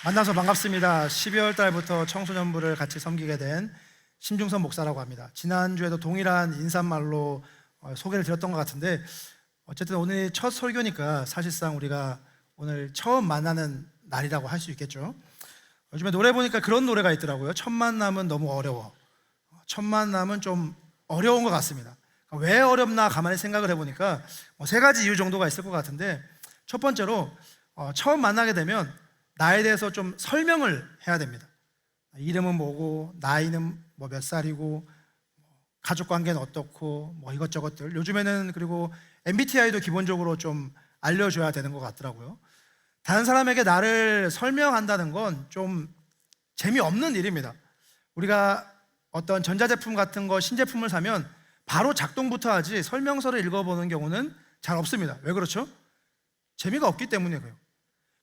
만나서 반갑습니다. 12월 달부터 청소년부를 같이 섬기게 된 심중선 목사라고 합니다. 지난주에도 동일한 인사말로 소개를 드렸던 것 같은데, 어쨌든 오늘 첫 설교니까 사실상 우리가 오늘 처음 만나는 날이라고 할 수 있겠죠. 요즘에 노래 보니까 그런 노래가 있더라고요. 첫 만남은 너무 어려워. 첫 만남은 좀 어려운 것 같습니다. 왜 어렵나 가만히 생각을 해보니까 세 가지 이유 정도가 있을 것 같은데, 첫 번째로 처음 만나게 되면 나에 대해서 좀 설명을 해야 됩니다. 이름은 뭐고, 나이는 뭐 몇 살이고, 가족 관계는 어떻고, 뭐 이것저것들. 요즘에는 그리고 MBTI도 기본적으로 좀 알려줘야 되는 것 같더라고요. 다른 사람에게 나를 설명한다는 건 좀 재미없는 일입니다. 우리가 어떤 전자제품 같은 거, 신제품을 사면 바로 작동부터 하지 설명서를 읽어보는 경우는 잘 없습니다. 왜 그렇죠? 재미가 없기 때문이고요.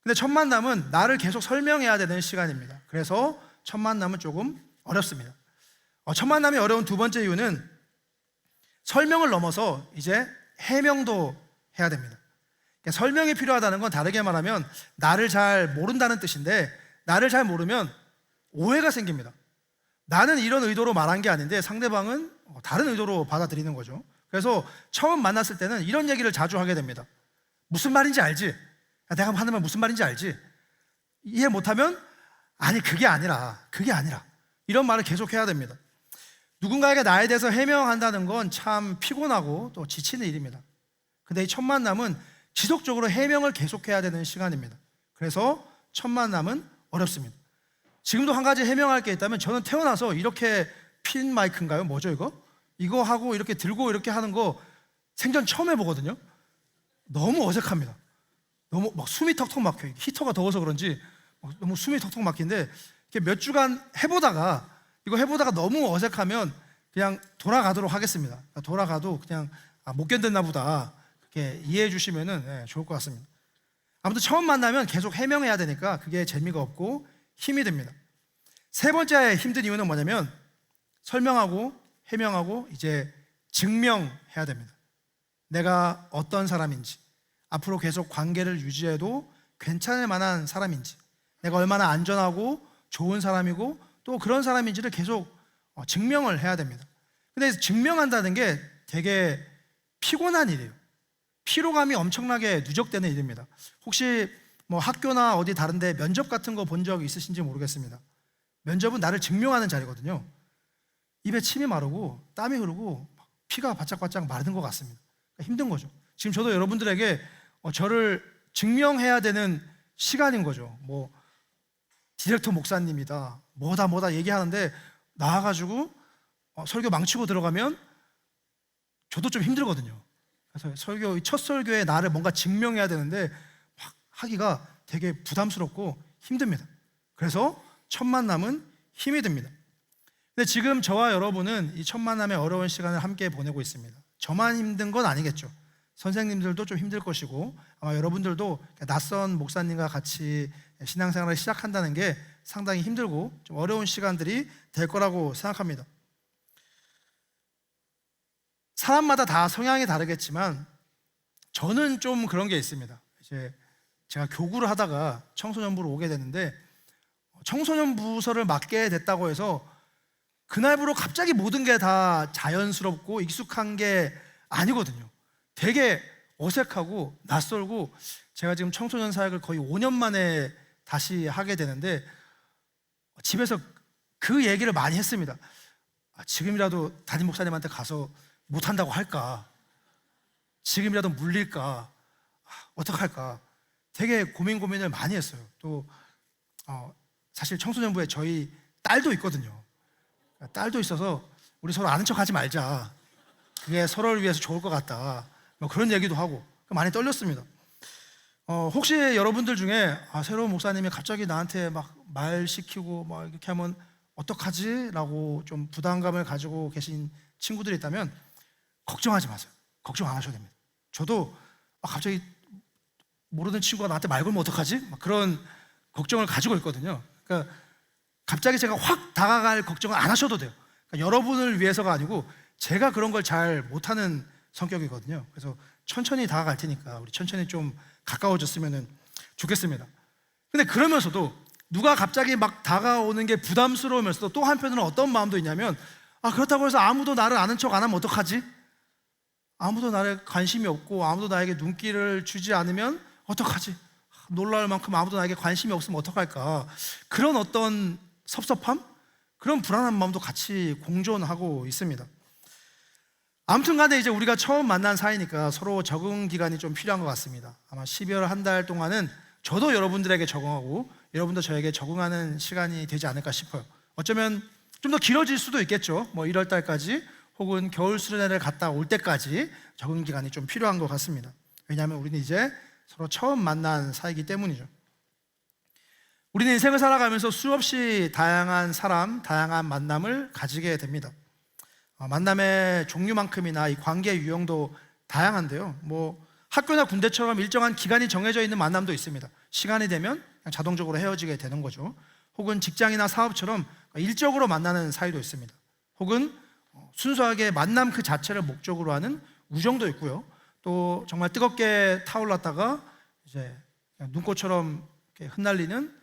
근데 첫 만남은 나를 계속 설명해야 되는 시간입니다. 그래서 첫 만남은 조금 어렵습니다. 첫 만남이 어려운 두 번째 이유는 설명을 넘어서 이제 해명도 해야 됩니다. 그러니까 설명이 필요하다는 건 다르게 말하면 나를 잘 모른다는 뜻인데, 나를 잘 모르면 오해가 생깁니다. 나는 이런 의도로 말한 게 아닌데 상대방은 다른 의도로 받아들이는 거죠. 그래서 처음 만났을 때는 이런 얘기를 자주 하게 됩니다. 무슨 말인지 알지? 내가 하는 말 무슨 말인지 알지? 이해 못하면 아니 그게 아니라 이런 말을 계속 해야 됩니다. 누군가에게 나에 대해서 해명한다는 건 참 피곤하고 또 지치는 일입니다. 근데 이 첫 만남은 지속적으로 해명을 계속해야 되는 시간입니다. 그래서 첫 만남은 어렵습니다. 지금도 한 가지 해명할 게 있다면, 저는 태어나서 이렇게 핀 마이크인가요? 뭐죠 이거? 이거 하고 이렇게 들고 이렇게 하는 거 생전 처음 해보거든요. 너무 어색합니다. 너무 막 숨이 턱턱 막혀요. 히터가 더워서 그런지 너무 숨이 턱턱 막히는데, 몇 주간 이거 해보다가 너무 어색하면 그냥 돌아가도록 하겠습니다. 돌아가도 그냥 못 견뎠나 보다, 그렇게 이해해 주시면 좋을 것 같습니다. 아무튼 처음 만나면 계속 해명해야 되니까 그게 재미가 없고 힘이 듭니다. 세 번째 힘든 이유는 뭐냐면, 설명하고 해명하고 이제 증명해야 됩니다. 내가 어떤 사람인지, 앞으로 계속 관계를 유지해도 괜찮을 만한 사람인지, 내가 얼마나 안전하고 좋은 사람이고 또 그런 사람인지를 계속 증명을 해야 됩니다. 근데 증명한다는 게 되게 피곤한 일이에요. 피로감이 엄청나게 누적되는 일입니다. 혹시 뭐 학교나 어디 다른데 면접 같은 거 본 적 있으신지 모르겠습니다. 면접은 나를 증명하는 자리거든요. 입에 침이 마르고 땀이 흐르고 피가 바짝바짝 마르는 것 같습니다. 그러니까 힘든 거죠. 지금 저도 여러분들에게 저를 증명해야 되는 시간인 거죠. 뭐 디렉터 목사님이다, 뭐다 얘기하는데 나와가지고 설교 망치고 들어가면 저도 좀 힘들거든요. 그래서 첫 설교에 나를 뭔가 증명해야 되는데 막 하기가 되게 부담스럽고 힘듭니다. 그래서 첫 만남은 힘이 듭니다. 근데 지금 저와 여러분은 이 첫 만남의 어려운 시간을 함께 보내고 있습니다. 저만 힘든 건 아니겠죠. 선생님들도 좀 힘들 것이고, 아마 여러분들도 낯선 목사님과 같이 신앙생활을 시작한다는 게 상당히 힘들고 좀 어려운 시간들이 될 거라고 생각합니다. 사람마다 다 성향이 다르겠지만 저는 좀 그런 게 있습니다. 이제 제가 교구를 하다가 청소년부로 오게 됐는데, 청소년 부서를 맡게 됐다고 해서 그날부로 갑자기 모든 게 다 자연스럽고 익숙한 게 아니거든요. 되게 어색하고 낯설고, 제가 지금 청소년 사역을 거의 5년 만에 다시 하게 되는데 집에서 그 얘기를 많이 했습니다. 지금이라도 담임 목사님한테 가서 못한다고 할까? 지금이라도 물릴까? 어떡할까? 되게 고민을 많이 했어요. 또 사실 청소년부에 저희 딸도 있거든요. 딸도 있어서 우리 서로 아는 척 하지 말자, 그게 서로를 위해서 좋을 것 같다, 뭐 그런 얘기도 하고 많이 떨렸습니다. 혹시 여러분들 중에 새로운 목사님이 갑자기 나한테 막 말 시키고 막 이렇게 하면 어떡하지? 라고 좀 부담감을 가지고 계신 친구들이 있다면 걱정하지 마세요. 걱정 안 하셔도 됩니다. 저도 갑자기 모르는 친구가 나한테 말 걸면 어떡하지? 막 그런 걱정을 가지고 있거든요. 그러니까 갑자기 제가 확 다가갈 걱정을 안 하셔도 돼요. 그러니까 여러분을 위해서가 아니고 제가 그런 걸 잘 못하는 성격이거든요. 그래서 천천히 다가갈 테니까 우리 천천히 좀 가까워졌으면 좋겠습니다. 근데 그러면서도 누가 갑자기 막 다가오는 게 부담스러우면서도 또 한편으로는 어떤 마음도 있냐면, 그렇다고 해서 아무도 나를 아는 척 안 하면 어떡하지? 아무도 나를 관심이 없고 아무도 나에게 눈길을 주지 않으면 어떡하지? 놀라울 만큼 아무도 나에게 관심이 없으면 어떡할까? 그런 어떤 섭섭함? 그런 불안한 마음도 같이 공존하고 있습니다. 아무튼 간에 이제 우리가 처음 만난 사이니까 서로 적응 기간이 좀 필요한 것 같습니다. 아마 12월 한 달 동안은 저도 여러분들에게 적응하고 여러분도 저에게 적응하는 시간이 되지 않을까 싶어요. 어쩌면 좀 더 길어질 수도 있겠죠. 1월 달까지 혹은 겨울 수련회를 갔다 올 때까지 적응 기간이 좀 필요한 것 같습니다. 왜냐하면 우리는 이제 서로 처음 만난 사이이기 때문이죠. 우리는 인생을 살아가면서 수없이 다양한 사람, 다양한 만남을 가지게 됩니다. 만남의 종류만큼이나 이 관계의 유형도 다양한데요. 학교나 군대처럼 일정한 기간이 정해져 있는 만남도 있습니다. 시간이 되면 그냥 자동적으로 헤어지게 되는 거죠. 혹은 직장이나 사업처럼 일적으로 만나는 사이도 있습니다. 혹은 순수하게 만남 그 자체를 목적으로 하는 우정도 있고요. 또 정말 뜨겁게 타올랐다가 이제 그냥 눈꽃처럼 이렇게 흩날리는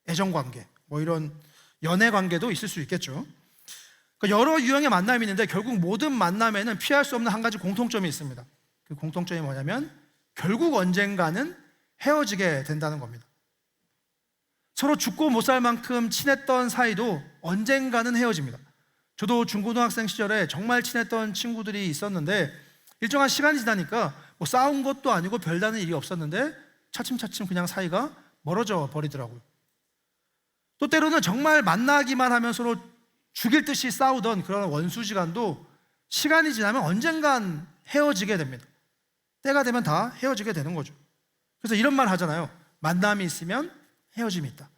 애정관계, 이런 연애관계도 있을 수 있겠죠. 여러 유형의 만남이 있는데 결국 모든 만남에는 피할 수 없는 한 가지 공통점이 있습니다. 그 공통점이 뭐냐면 결국 언젠가는 헤어지게 된다는 겁니다. 서로 죽고 못 살 만큼 친했던 사이도 언젠가는 헤어집니다. 저도 중고등학생 시절에 정말 친했던 친구들이 있었는데 일정한 시간이 지나니까 싸운 것도 아니고 별다른 일이 없었는데 차츰차츰 그냥 사이가 멀어져 버리더라고요. 또 때로는 정말 만나기만 하면 서로 죽일 듯이 싸우던 그런 원수지간도 시간이 지나면 언젠간 헤어지게 됩니다. 때가 되면 다 헤어지게 되는 거죠. 그래서 이런 말 하잖아요. 만남이 있으면 헤어짐이 있다.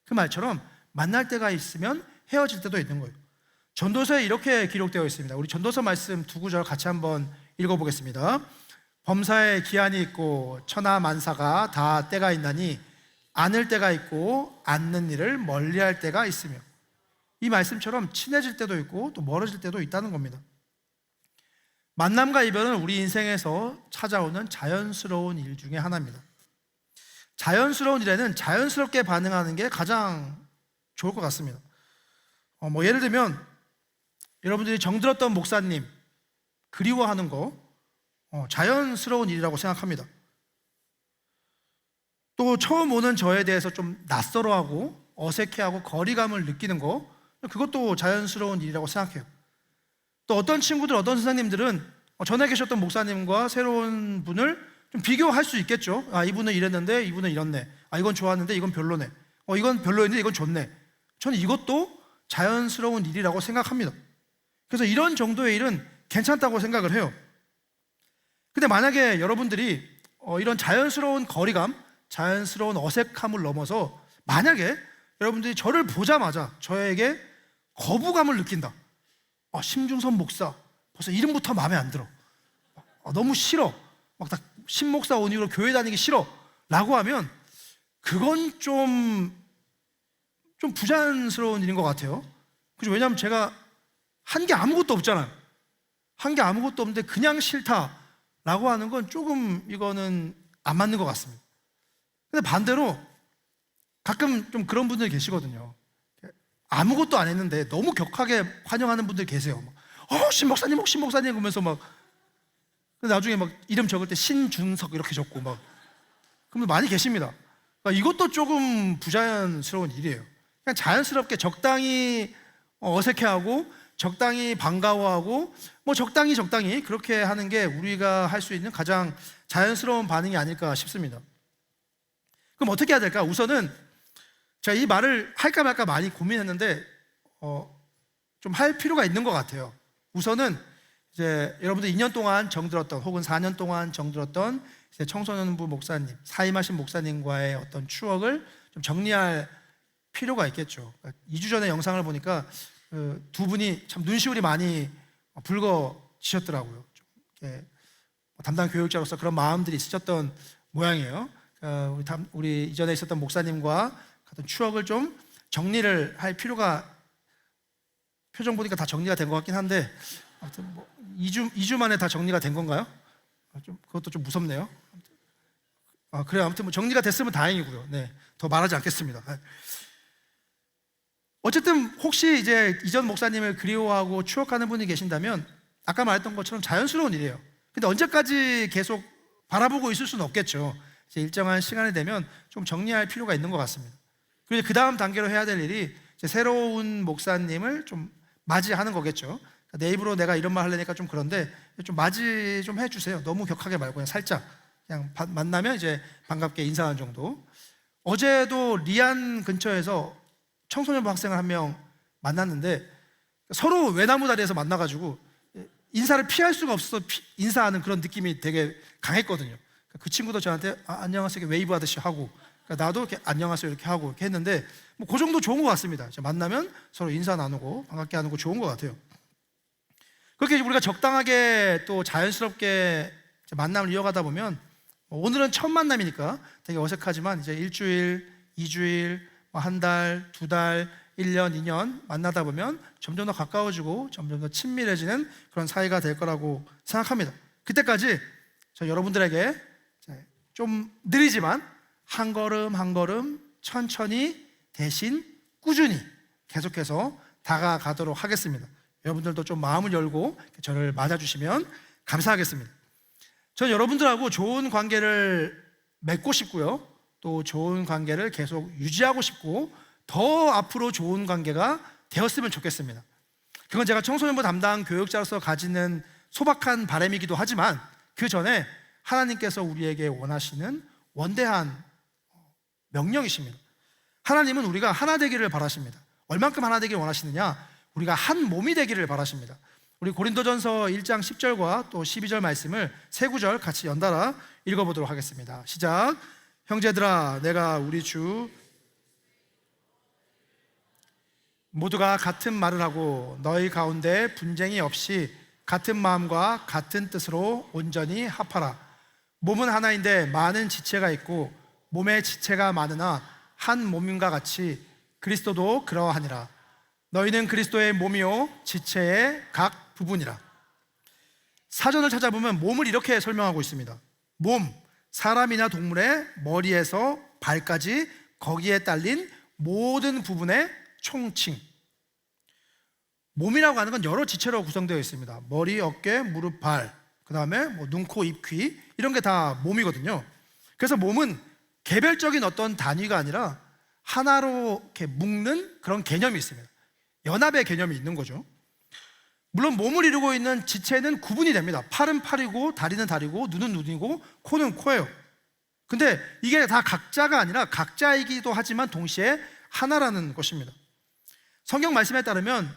그 말처럼 만날 때가 있으면 헤어질 때도 있는 거예요. 전도서에 이렇게 기록되어 있습니다. 우리 전도서 말씀 두 구절 같이 한번 읽어보겠습니다. 범사에 기한이 있고 천하 만사가 다 때가 있나니 안을 때가 있고 않는 일을 멀리할 때가 있으며, 이 말씀처럼 친해질 때도 있고 또 멀어질 때도 있다는 겁니다. 만남과 이별은 우리 인생에서 찾아오는 자연스러운 일 중에 하나입니다. 자연스러운 일에는 자연스럽게 반응하는 게 가장 좋을 것 같습니다. 예를 들면 여러분들이 정들었던 목사님 그리워하는 거 자연스러운 일이라고 생각합니다. 또 처음 오는 저에 대해서 좀 낯설어하고 어색해하고 거리감을 느끼는 거, 그것도 자연스러운 일이라고 생각해요. 또 어떤 친구들, 어떤 선생님들은 전에 계셨던 목사님과 새로운 분을 좀 비교할 수 있겠죠. 이분은 이랬는데 이분은 이렇네. 이건 좋았는데 이건 별로네. 이건 별로였는데 이건 좋네. 저는 이것도 자연스러운 일이라고 생각합니다. 그래서 이런 정도의 일은 괜찮다고 생각을 해요. 근데 만약에 여러분들이 이런 자연스러운 거리감, 자연스러운 어색함을 넘어서 만약에 여러분들이 저를 보자마자 저에게 거부감을 느낀다. 심중선 목사 벌써 이름부터 마음에 안 들어. 너무 싫어. 다 신목사 온 이후로 교회 다니기 싫어 라고 하면 그건 좀 부자연스러운 일인 것 같아요. 그죠? 왜냐하면 제가 한 게 아무것도 없잖아요. 한 게 아무것도 없는데 그냥 싫다라고 하는 건 조금 이거는 안 맞는 것 같습니다. 근데 반대로 가끔 좀 그런 분들이 계시거든요. 아무것도 안 했는데 너무 격하게 환영하는 분들 계세요. 신목사님, 신목사님 그러면서 근데 나중에 이름 적을 때 신준석 이렇게 적고 그럼 많이 계십니다. 이것도 조금 부자연스러운 일이에요. 그냥 자연스럽게 적당히 어색해하고 적당히 반가워하고 적당히 그렇게 하는 게 우리가 할 수 있는 가장 자연스러운 반응이 아닐까 싶습니다. 그럼 어떻게 해야 될까? 우선은 제가 이 말을 할까 말까 많이 고민했는데 좀 할 필요가 있는 것 같아요. 우선은 이제 여러분들 2년 동안 정들었던 혹은 4년 동안 정들었던 이제 청소년부 목사님, 사임하신 목사님과의 어떤 추억을 좀 정리할 필요가 있겠죠. 2주 전에 영상을 보니까 두 분이 참 눈시울이 많이 붉어지셨더라고요. 담당 교육자로서 그런 마음들이 있으셨던 모양이에요. 우리 이전에 있었던 목사님과 같은 추억을 좀 정리를 할 필요가, 표정 보니까 다 정리가 된 것 같긴 한데 아무튼 2주 만에 다 정리가 된 건가요? 그것도 좀 무섭네요. 그래요. 아무튼 뭐 정리가 됐으면 다행이고요. 네, 더 말하지 않겠습니다. 어쨌든 혹시 이제 이전 목사님을 그리워하고 추억하는 분이 계신다면 아까 말했던 것처럼 자연스러운 일이에요. 근데 언제까지 계속 바라보고 있을 수는 없겠죠. 이제 일정한 시간이 되면 좀 정리할 필요가 있는 것 같습니다. 그리고 그 다음 단계로 해야 될 일이 이제 새로운 목사님을 좀 맞이하는 거겠죠. 내 입으로 내가 이런 말 하려니까 좀 그런데 좀 맞이 좀 해주세요. 너무 격하게 말고 그냥 살짝 그냥 만나면 이제 반갑게 인사하는 정도. 어제도 리안 근처에서 청소년부 학생을 한 명 만났는데 서로 외나무 다리에서 만나가지고 인사를 피할 수가 없어서 인사하는 그런 느낌이 되게 강했거든요. 그 친구도 저한테 안녕하세요 이렇게 웨이브 하듯이 하고, 나도 이렇게 안녕하세요 이렇게 하고 이렇게 했는데 뭐 그 정도 좋은 것 같습니다. 만나면 서로 인사 나누고 반갑게 하는 거 좋은 것 같아요. 그렇게 우리가 적당하게 또 자연스럽게 만남을 이어가다 보면 오늘은 첫 만남이니까 되게 어색하지만 이제 일주일, 2주일, 한 달, 2달, 1년, 2년 만나다 보면 점점 더 가까워지고 점점 더 친밀해지는 그런 사이가 될 거라고 생각합니다. 그때까지 저 여러분들에게 좀 느리지만 한 걸음 한 걸음 천천히 대신 꾸준히 계속해서 다가가도록 하겠습니다. 여러분들도 좀 마음을 열고 저를 맞아주시면 감사하겠습니다. 저는 여러분들하고 좋은 관계를 맺고 싶고요, 또 좋은 관계를 계속 유지하고 싶고 더 앞으로 좋은 관계가 되었으면 좋겠습니다. 그건 제가 청소년부 담당 교육자로서 가지는 소박한 바람이기도 하지만 그 전에 하나님께서 우리에게 원하시는 원대한 명령이십니다. 하나님은 우리가 하나 되기를 바라십니다. 얼만큼 하나 되기를 원하시느냐? 우리가 한 몸이 되기를 바라십니다. 우리 고린도전서 1장 10절과 또 12절 말씀을 세 구절 같이 연달아 읽어보도록 하겠습니다. 시작. 형제들아, 내가 우리 주 모두가 같은 말을 하고 너희 가운데 분쟁이 없이 같은 마음과 같은 뜻으로 온전히 합하라. 몸은 하나인데 많은 지체가 있고 몸의 지체가 많으나 한 몸인과 같이 그리스도도 그러하니라. 너희는 그리스도의 몸이요 지체의 각 부분이라. 사전을 찾아보면 몸을 이렇게 설명하고 있습니다. 몸, 사람이나 동물의 머리에서 발까지 거기에 딸린 모든 부분의 총칭. 몸이라고 하는 건 여러 지체로 구성되어 있습니다. 머리, 어깨, 무릎, 발, 그 다음에 눈, 코, 입, 귀, 이런 게 다 몸이거든요. 그래서 몸은 개별적인 어떤 단위가 아니라 하나로 이렇게 묶는 그런 개념이 있습니다. 연합의 개념이 있는 거죠. 물론 몸을 이루고 있는 지체는 구분이 됩니다. 팔은 팔이고 다리는 다리고 눈은 눈이고 코는 코예요. 근데 이게 다 각자가 아니라 각자이기도 하지만 동시에 하나라는 것입니다. 성경 말씀에 따르면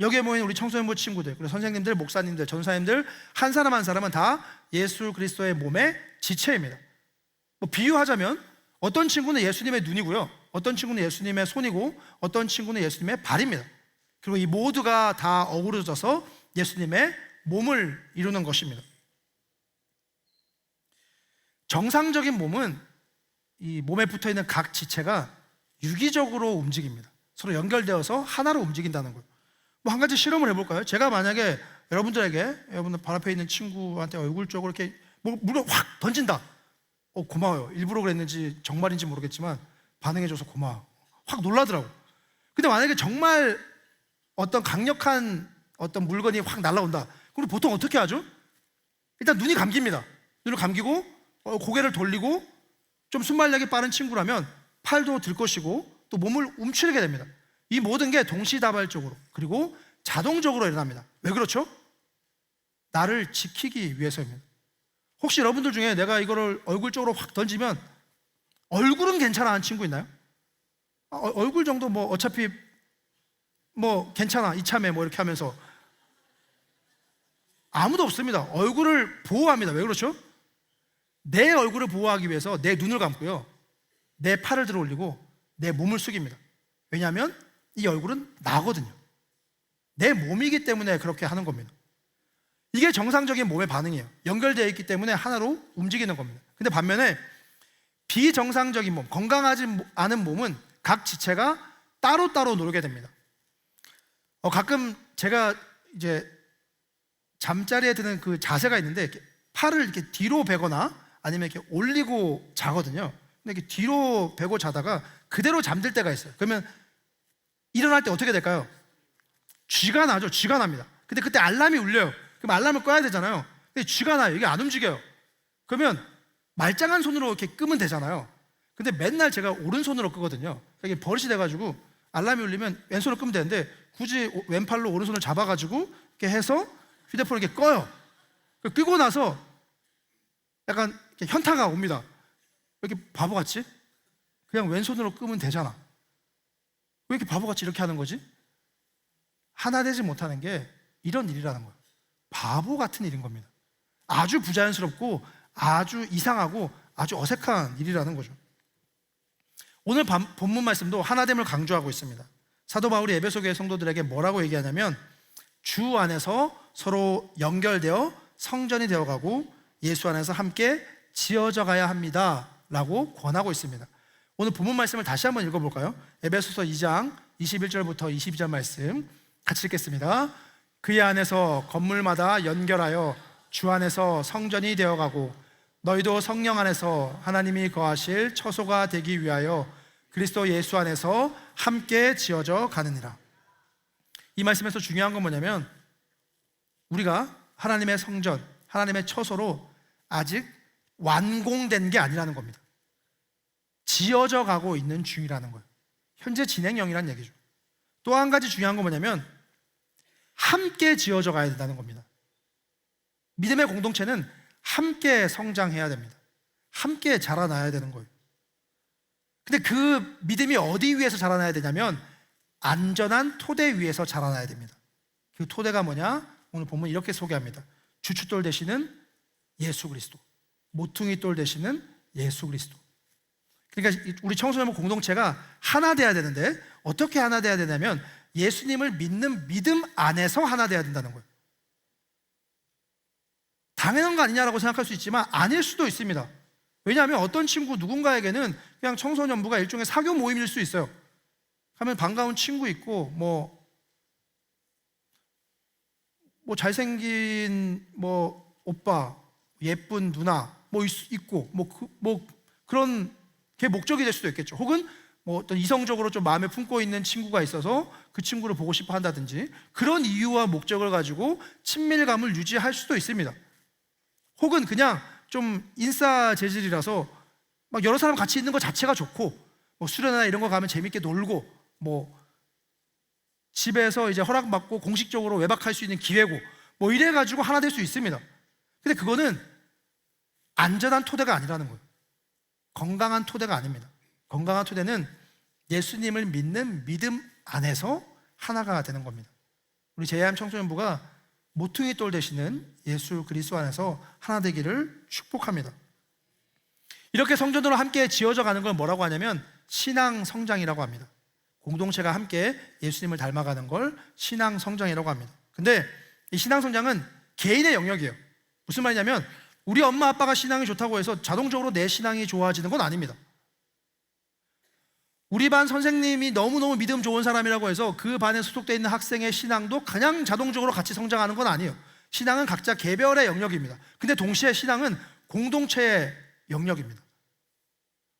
여기에 모인 우리 청소년부 친구들, 그리고 선생님들, 목사님들, 전사님들 한 사람 한 사람은 다 예수 그리스도의 몸의 지체입니다. 비유하자면 어떤 친구는 예수님의 눈이고요, 어떤 친구는 예수님의 손이고 어떤 친구는 예수님의 발입니다. 그리고 이 모두가 다 어우러져서 예수님의 몸을 이루는 것입니다. 정상적인 몸은 이 몸에 붙어있는 각 지체가 유기적으로 움직입니다. 서로 연결되어서 하나로 움직인다는 거예요. 한 가지 실험을 해볼까요? 제가 만약에 여러분들 발 앞에 있는 친구한테 얼굴 쪽으로 이렇게 물을 확 던진다. 고마워요. 일부러 그랬는지 정말인지 모르겠지만 반응해줘서 고마워. 확 놀라더라고. 근데 만약에 정말 어떤 강력한 어떤 물건이 확 날아온다. 그럼 보통 어떻게 하죠? 일단 눈이 감깁니다. 눈을 감기고 고개를 돌리고 좀 순발력이 빠른 친구라면 팔도 들 것이고 또 몸을 움츠리게 됩니다. 이 모든 게 동시다발적으로 그리고 자동적으로 일어납니다. 왜 그렇죠? 나를 지키기 위해서입니다. 혹시 여러분들 중에 내가 이거를 얼굴 쪽으로 확 던지면 얼굴은 괜찮아 하는 친구 있나요? 얼굴 정도 어차피 괜찮아 이참에 이렇게 하면서 아무도 없습니다. 얼굴을 보호합니다. 왜 그렇죠? 내 얼굴을 보호하기 위해서 내 눈을 감고요, 내 팔을 들어 올리고 내 몸을 숙입니다. 왜냐하면 이 얼굴은 나거든요. 내 몸이기 때문에 그렇게 하는 겁니다. 이게 정상적인 몸의 반응이에요. 연결되어 있기 때문에 하나로 움직이는 겁니다. 근데 반면에 비정상적인 몸, 건강하지 않은 몸은 각 지체가 따로따로 놀게 됩니다. 가끔 제가 이제 잠자리에 드는 그 자세가 있는데 팔을 이렇게 뒤로 베거나 아니면 이렇게 올리고 자거든요. 근데 이렇게 뒤로 베고 자다가 그대로 잠들 때가 있어요. 그러면 일어날 때 어떻게 될까요? 쥐가 나죠. 쥐가 납니다. 근데 그때 알람이 울려요. 그럼 알람을 꺼야 되잖아요. 근데 쥐가 나요. 이게 안 움직여요. 그러면 말짱한 손으로 이렇게 끄면 되잖아요. 근데 맨날 제가 오른손으로 끄거든요. 이게 버릇이 돼가지고 알람이 울리면 왼손으로 끄면 되는데 굳이 왼팔로 오른손을 잡아가지고 이렇게 해서 휴대폰을 이렇게 꺼요. 끄고 나서 약간 이렇게 현타가 옵니다. 왜 이렇게 바보같이? 그냥 왼손으로 끄면 되잖아. 왜 이렇게 바보같이 이렇게 하는 거지? 하나 되지 못하는 게 이런 일이라는 거예요. 바보 같은 일인 겁니다. 아주 부자연스럽고 아주 이상하고 아주 어색한 일이라는 거죠. 오늘 본문 말씀도 하나됨을 강조하고 있습니다. 사도 바울이 에베소 교회 성도들에게 뭐라고 얘기하냐면 주 안에서 서로 연결되어 성전이 되어가고 예수 안에서 함께 지어져 가야 합니다 라고 권하고 있습니다. 오늘 본문 말씀을 다시 한번 읽어볼까요? 에베소서 2장 21절부터 22절 말씀 같이 읽겠습니다. 그의 안에서 건물마다 연결하여 주 안에서 성전이 되어가고 너희도 성령 안에서 하나님이 거하실 처소가 되기 위하여 그리스도 예수 안에서 함께 지어져 가느니라. 이 말씀에서 중요한 건 뭐냐면 우리가 하나님의 성전, 하나님의 처소로 아직 완공된 게 아니라는 겁니다. 지어져 가고 있는 중이라는 거예요. 현재 진행형이라는 얘기죠. 또 한 가지 중요한 건 뭐냐면 함께 지어져 가야 된다는 겁니다. 믿음의 공동체는 함께 성장해야 됩니다. 함께 자라나야 되는 거예요. 근데 그 믿음이 어디 위에서 자라나야 되냐면 안전한 토대 위에서 자라나야 됩니다. 그 토대가 뭐냐? 오늘 보면 이렇게 소개합니다. 주춧돌 되시는 예수 그리스도, 모퉁이 돌 되시는 예수 그리스도. 그러니까 우리 청소년부 공동체가 하나 돼야 되는데 어떻게 하나 돼야 되냐면 예수님을 믿는 믿음 안에서 하나 돼야 된다는 거예요. 당연한 거 아니냐라고 생각할 수 있지만 아닐 수도 있습니다. 왜냐하면 어떤 친구 누군가에게는 그냥 청소년부가 일종의 사교 모임일 수 있어요. 하면 반가운 친구 있고 뭐 잘생긴 오빠, 예쁜 누나 있고 그런 게 목적이 될 수도 있겠죠. 혹은 어떤 이성적으로 좀 마음에 품고 있는 친구가 있어서 그 친구를 보고 싶어 한다든지 그런 이유와 목적을 가지고 친밀감을 유지할 수도 있습니다. 혹은 그냥 좀 인싸 재질이라서 막 여러 사람 같이 있는 것 자체가 좋고 수련회나 이런 거 가면 재밌게 놀고 집에서 이제 허락받고 공식적으로 외박할 수 있는 기회고 이래 가지고 하나 될 수 있습니다. 근데 그거는 안전한 토대가 아니라는 거예요. 건강한 토대가 아닙니다. 건강한 토대는 예수님을 믿는 믿음 안에서 하나가 되는 겁니다. 우리 제이암 청소년부가 모퉁이 돌 되시는 예수 그리스도 안에서 하나 되기를 축복합니다. 이렇게 성전으로 함께 지어져 가는 걸 뭐라고 하냐면 신앙 성장이라고 합니다. 공동체가 함께 예수님을 닮아가는 걸 신앙 성장이라고 합니다. 근데 이 신앙 성장은 개인의 영역이에요. 무슨 말이냐면 우리 엄마 아빠가 신앙이 좋다고 해서 자동적으로 내 신앙이 좋아지는 건 아닙니다. 우리 반 선생님이 너무너무 믿음 좋은 사람이라고 해서 그 반에 소속되어 있는 학생의 신앙도 그냥 자동적으로 같이 성장하는 건 아니에요. 신앙은 각자 개별의 영역입니다. 근데 동시에 신앙은 공동체의 영역입니다.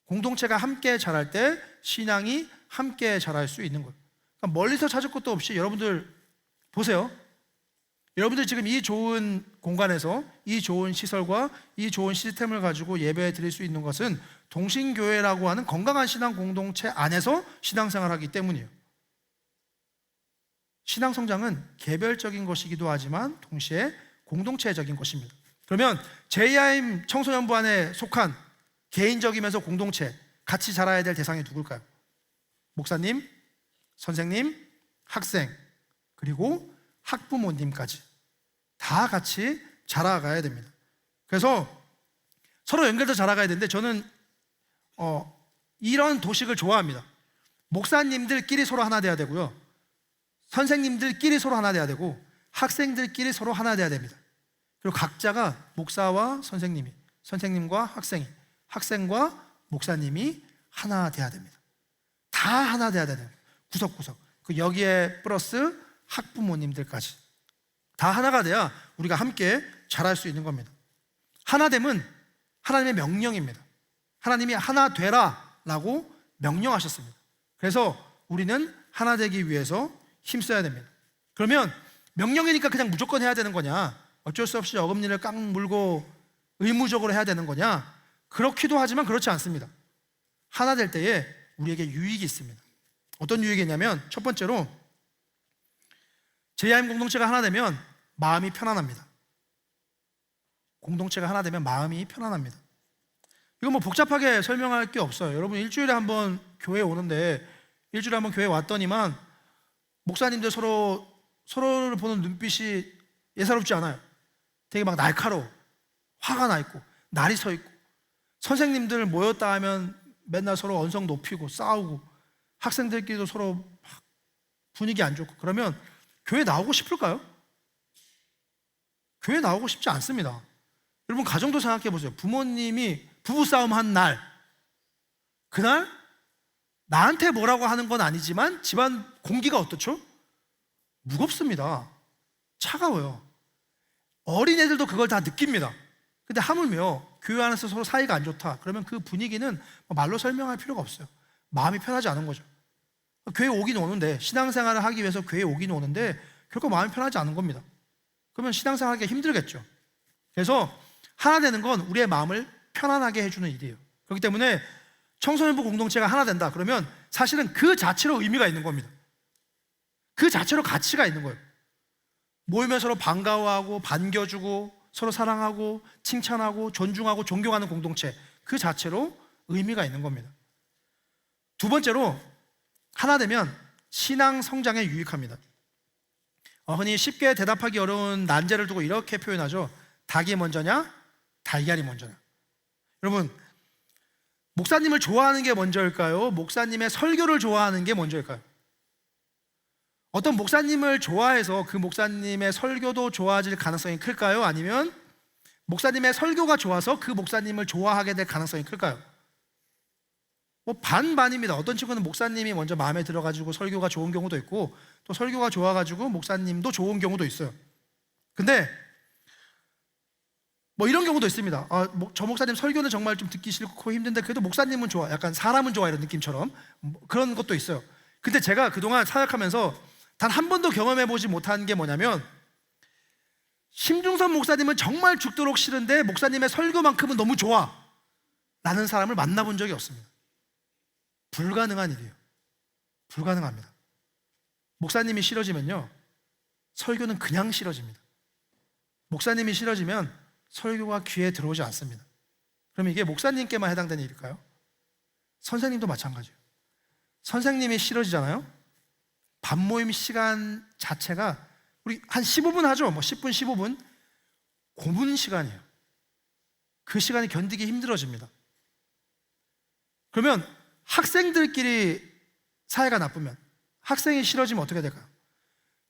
공동체가 함께 자랄 때 신앙이 함께 자랄 수 있는 거예요. 그러니까 멀리서 찾을 것도 없이 여러분들 보세요. 여러분들 지금 이 좋은 공간에서 이 좋은 시설과 이 좋은 시스템을 가지고 예배 드릴 수 있는 것은 동신교회라고 하는 건강한 신앙 공동체 안에서 신앙생활하기 때문이에요. 신앙 성장은 개별적인 것이기도 하지만 동시에 공동체적인 것입니다. 그러면 JIM 청소년부 안에 속한 개인적이면서 공동체 같이 자라야 될 대상이 누굴까요? 목사님, 선생님, 학생, 그리고 학부모님까지 다 같이 자라가야 됩니다. 그래서 서로 연결돼서 자라가야 되는데 저는 이런 도식을 좋아합니다. 목사님들끼리 서로 하나 돼야 되고요, 선생님들끼리 서로 하나 돼야 되고 학생들끼리 서로 하나 돼야 됩니다. 그리고 각자가 목사와 선생님이, 선생님과 학생이, 학생과 목사님이 하나 돼야 됩니다. 다 하나 돼야 되는 구석구석. 여기에 플러스 학부모님들까지 다 하나가 돼야 우리가 함께 자랄 수 있는 겁니다. 하나됨은 하나님의 명령입니다. 하나님이 하나 되라라고 명령하셨습니다. 그래서 우리는 하나 되기 위해서 힘써야 됩니다. 그러면 명령이니까 그냥 무조건 해야 되는 거냐? 어쩔 수 없이 어금니를 깡 물고 의무적으로 해야 되는 거냐? 그렇기도 하지만 그렇지 않습니다. 하나 될 때에 우리에게 유익이 있습니다. 어떤 유익이 있냐면, 첫 번째로 JIM 공동체가 하나 되면 마음이 편안합니다. 공동체가 하나 되면 마음이 편안합니다. 이거 뭐 복잡하게 설명할 게 없어요. 여러분 일주일에 한번 교회 오는데, 일주일에 한번 교회 왔더니만 목사님들 서로를 보는 눈빛이 예사롭지 않아요. 되게 막 날카로워, 화가 나 있고 날이 서 있고, 선생님들 모였다 하면 맨날 서로 언성 높이고 싸우고, 학생들끼리도 서로 막 분위기 안 좋고, 그러면 교회 나오고 싶을까요? 교회 나오고 싶지 않습니다. 여러분 가정도 생각해 보세요. 부모님이 부부싸움 한 날, 그날 나한테 뭐라고 하는 건 아니지만 집안 공기가 어떻죠? 무겁습니다. 차가워요. 어린애들도 그걸 다 느낍니다. 근데 하물며 교회 안에서 서로 사이가 안 좋다, 그러면 그 분위기는 말로 설명할 필요가 없어요. 마음이 편하지 않은 거죠. 교회 오긴 오는데, 신앙생활을 하기 위해서 교회 오긴 오는데 결코 마음이 편하지 않은 겁니다. 그러면 신앙생활하기가 힘들겠죠. 그래서 하나 되는 건 우리의 마음을 편안하게 해주는 일이에요. 그렇기 때문에 청소년부 공동체가 하나 된다 그러면 사실은 그 자체로 의미가 있는 겁니다. 그 자체로 가치가 있는 거예요. 모이면 서로 반가워하고 반겨주고 서로 사랑하고 칭찬하고 존중하고 존경하는 공동체, 그 자체로 의미가 있는 겁니다. 두 번째로, 하나 되면 신앙 성장에 유익합니다. 흔히 쉽게 대답하기 어려운 난제를 두고 이렇게 표현하죠. 닭이 먼저냐, 달걀이 먼저냐. 여러분, 목사님을 좋아하는 게 먼저일까요? 목사님의 설교를 좋아하는 게 먼저일까요? 어떤 목사님을 좋아해서 그 목사님의 설교도 좋아질 가능성이 클까요? 아니면 목사님의 설교가 좋아서 그 목사님을 좋아하게 될 가능성이 클까요? 반반입니다. 어떤 친구는 목사님이 먼저 마음에 들어가지고 설교가 좋은 경우도 있고, 또 설교가 좋아가지고 목사님도 좋은 경우도 있어요. 근데 이런 경우도 있습니다. 저 목사님 설교는 정말 좀 듣기 싫고 힘든데 그래도 목사님은 좋아, 약간 사람은 좋아, 이런 느낌처럼 그런 것도 있어요. 근데 제가 그동안 사역하면서 단 한 번도 경험해보지 못한 게 뭐냐면, 심중선 목사님은 정말 죽도록 싫은데 목사님의 설교만큼은 너무 좋아 라는 사람을 만나본 적이 없습니다. 불가능한 일이에요. 불가능합니다. 목사님이 싫어지면요, 설교는 그냥 싫어집니다. 목사님이 싫어지면 설교가 귀에 들어오지 않습니다. 그럼 이게 목사님께만 해당되는 일일까요? 선생님도 마찬가지예요. 선생님이 싫어지잖아요. 밥 모임 시간 자체가, 우리 한 15분 하죠. 10분, 15분. 고문 시간이에요. 그 시간이 견디기 힘들어집니다. 그러면 학생들끼리 사이가 나쁘면, 학생이 싫어지면 어떻게 될까요?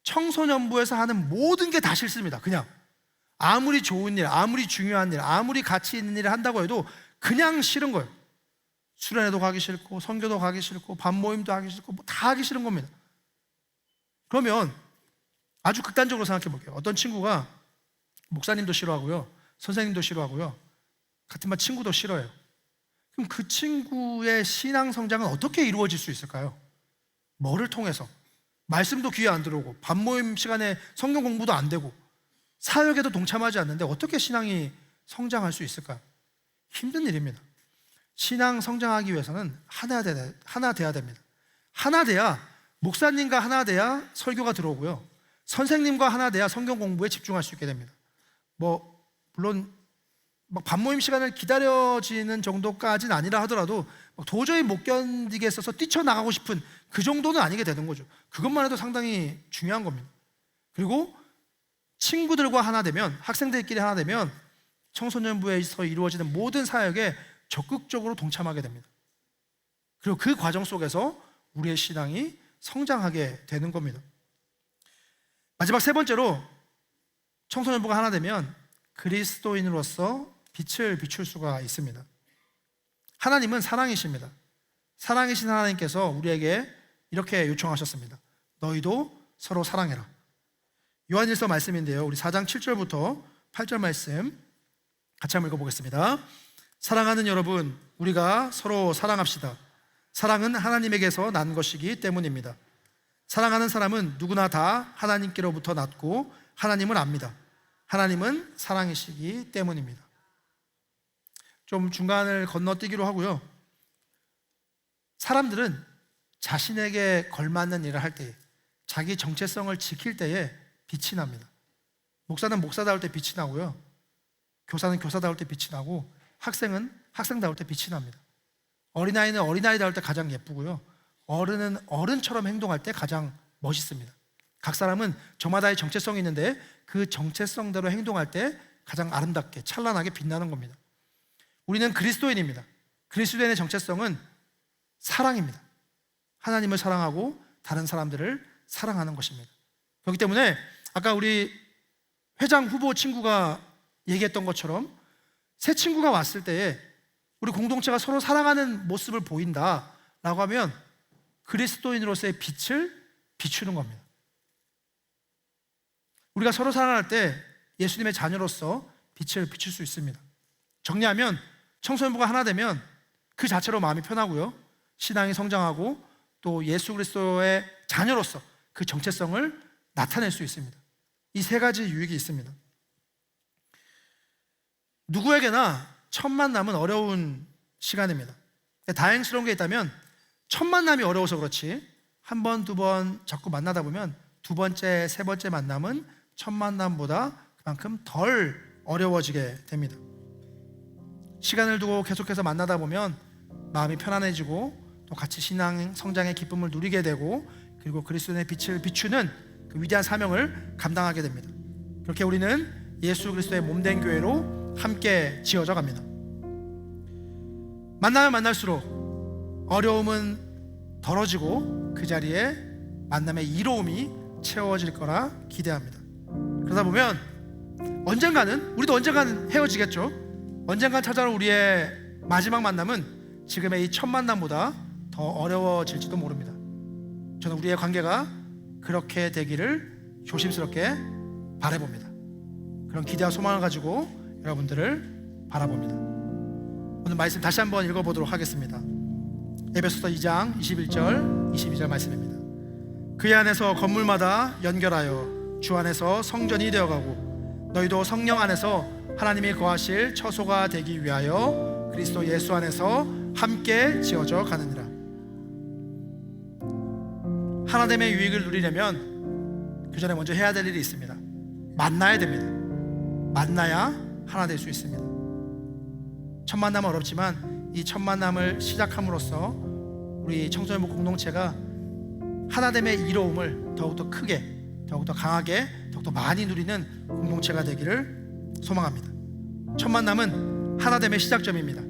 청소년부에서 하는 모든 게 다 싫습니다. 그냥 아무리 좋은 일, 아무리 중요한 일, 아무리 가치 있는 일을 한다고 해도 그냥 싫은 거예요. 수련회도 가기 싫고, 선교도 가기 싫고, 밥 모임도 하기 싫고, 다 하기 싫은 겁니다. 그러면 아주 극단적으로 생각해 볼게요. 어떤 친구가 목사님도 싫어하고요, 선생님도 싫어하고요, 같은 반 친구도 싫어해요. 그럼 그 친구의 신앙 성장은 어떻게 이루어질 수 있을까요? 뭐를 통해서? 말씀도 귀에 안 들어오고, 밥 모임 시간에 성경 공부도 안 되고, 사역에도 동참하지 않는데 어떻게 신앙이 성장할 수 있을까요? 힘든 일입니다. 신앙 성장하기 위해서는 하나 돼야 됩니다. 하나 돼야, 목사님과 하나 돼야 설교가 들어오고요, 선생님과 하나 돼야 성경 공부에 집중할 수 있게 됩니다. 물론 밥 모임 시간을 기다려지는 정도까지는 아니라 하더라도 도저히 못 견디겠어서 뛰쳐나가고 싶은 그 정도는 아니게 되는 거죠. 그것만 해도 상당히 중요한 겁니다. 그리고 친구들과 하나 되면, 학생들끼리 하나 되면 청소년부에서 이루어지는 모든 사역에 적극적으로 동참하게 됩니다. 그리고 그 과정 속에서 우리의 신앙이 성장하게 되는 겁니다. 마지막 세 번째로, 청소년부가 하나 되면 그리스도인으로서 빛을 비출 수가 있습니다. 하나님은 사랑이십니다. 사랑이신 하나님께서 우리에게 이렇게 요청하셨습니다. 너희도 서로 사랑해라. 요한일서 말씀인데요, 우리 4장 7절부터 8절 말씀 같이 한번 읽어보겠습니다. 사랑하는 여러분, 우리가 서로 사랑합시다. 사랑은 하나님에게서 난 것이기 때문입니다. 사랑하는 사람은 누구나 다 하나님께로부터 났고 하나님을 압니다. 하나님은 사랑이시기 때문입니다. 좀 중간을 건너뛰기로 하고요. 사람들은 자신에게 걸맞는 일을 할 때에, 자기 정체성을 지킬 때에 빛이 납니다. 목사는 목사다울 때 빛이 나고요, 교사는 교사다울 때 빛이 나고, 학생은 학생다울 때 빛이 납니다. 어린아이는 어린아이다울 때 가장 예쁘고요, 어른은 어른처럼 행동할 때 가장 멋있습니다. 각 사람은 저마다의 정체성이 있는데 그 정체성대로 행동할 때 가장 아름답게 찬란하게 빛나는 겁니다. 우리는 그리스도인입니다. 그리스도인의 정체성은 사랑입니다. 하나님을 사랑하고 다른 사람들을 사랑하는 것입니다. 그렇기 때문에 아까 우리 회장 후보 친구가 얘기했던 것처럼 새 친구가 왔을 때에 우리 공동체가 서로 사랑하는 모습을 보인다라고 하면 그리스도인으로서의 빛을 비추는 겁니다. 우리가 서로 사랑할 때 예수님의 자녀로서 빛을 비출 수 있습니다. 정리하면 청소년부가 하나 되면 그 자체로 마음이 편하고요, 신앙이 성장하고 또 예수 그리스도의 자녀로서 그 정체성을 나타낼 수 있습니다. 이 세 가지 유익이 있습니다. 누구에게나 첫 만남은 어려운 시간입니다. 다행스러운 게 있다면 첫 만남이 어려워서 그렇지 한 번, 두 번 자꾸 만나다 보면 두 번째, 세 번째 만남은 첫 만남보다 그만큼 덜 어려워지게 됩니다. 시간을 두고 계속해서 만나다 보면 마음이 편안해지고 또 같이 신앙 성장의 기쁨을 누리게 되고, 그리고 그리스도의 빛을 비추는 그 위대한 사명을 감당하게 됩니다. 그렇게 우리는 예수 그리스도의 몸된 교회로 함께 지어져 갑니다. 만나면 만날수록 어려움은 덜어지고 그 자리에 만남의 이로움이 채워질 거라 기대합니다. 그러다 보면 우리도 언젠가는 헤어지겠죠. 언젠간 찾아올 우리의 마지막 만남은 지금의 이 첫 만남보다 더 어려워질지도 모릅니다. 저는 우리의 관계가 그렇게 되기를 조심스럽게 바라봅니다. 그런 기대와 소망을 가지고 여러분들을 바라봅니다. 오늘 말씀 다시 한번 읽어보도록 하겠습니다. 에베소서 2장 21절 22절 말씀입니다. 그의 안에서 건물마다 연결하여 주 안에서 성전이 되어가고 너희도 성령 안에서 하나님이 거하실 처소가 되기 위하여 그리스도 예수 안에서 함께 지어져 가느니라. 하나됨의 유익을 누리려면 그 전에 먼저 해야 될 일이 있습니다. 만나야 됩니다. 만나야 하나 될 수 있습니다. 첫 만남은 어렵지만 이 첫 만남을 시작함으로써 우리 청소년부 공동체가 하나됨의 이로움을 더욱더 크게, 더욱더 강하게, 더욱더 많이 누리는 공동체가 되기를 소망합니다. 첫 만남은 하나됨의 시작점입니다.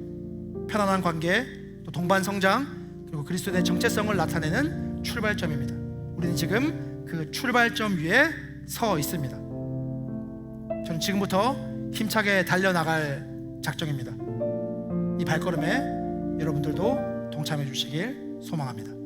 편안한 관계, 또 동반 성장, 그리고 그리스도의 정체성을 나타내는 출발점입니다. 우리는 지금 그 출발점 위에 서 있습니다. 저는 지금부터 힘차게 달려나갈 작정입니다. 이 발걸음에 여러분들도 동참해 주시길 소망합니다.